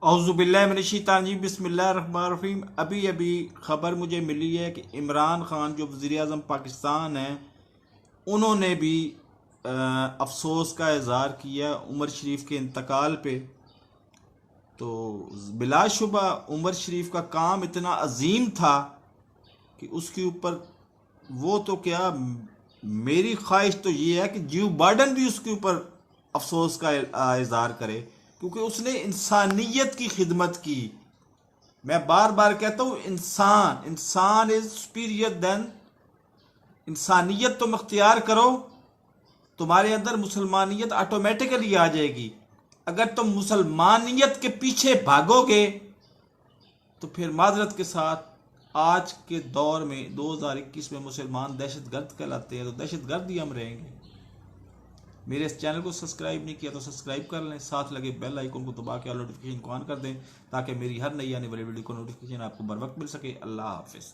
औज़ुबिल्लाहि बिस्मिल्लाहिर्रहमानिर्रहीम। अभी अभी ख़बर मुझे मिली है कि इमरान ख़ान जो वज़ीर आज़म पाकिस्तान हैं, उन्होंने भी अफसोस का इज़हार किया उमर शरीफ के इंतकाल पे। तो बिलाशुबा उमर शरीफ का काम इतना अजीम था कि उसके ऊपर वो तो क्या, मेरी ख्वाहिश तो ये है कि जो बाइडन भी उसके ऊपर अफसोस का इजहार करे, क्योंकि उसने इंसानियत की खिदमत की। मैं बार बार कहता हूँ, इंसान इंसान इज सुपीरियर देन, इंसानियत तुम अख्तियार करो, तुम्हारे अंदर मुसलमानियत ऑटोमेटिकली आ जाएगी। अगर तुम मुसलमानियत के पीछे भागोगे तो फिर माजरत के साथ आज के दौर में 2021 में मुसलमान दहशतगर्द कहलाते हैं, तो दहशतगर्द ही हम रहेंगे। मेरे इस चैनल को सब्सक्राइब नहीं किया तो सब्सक्राइब कर लें, साथ लगे बेल आइकन को दबा के ऑल नोटिफिकेशन को ऑन कर दें, ताकि मेरी हर नई आने वाली वीडियो को नोटिफिकेशन आपको बर वक्त मिल सके। अल्लाह हाफिज़।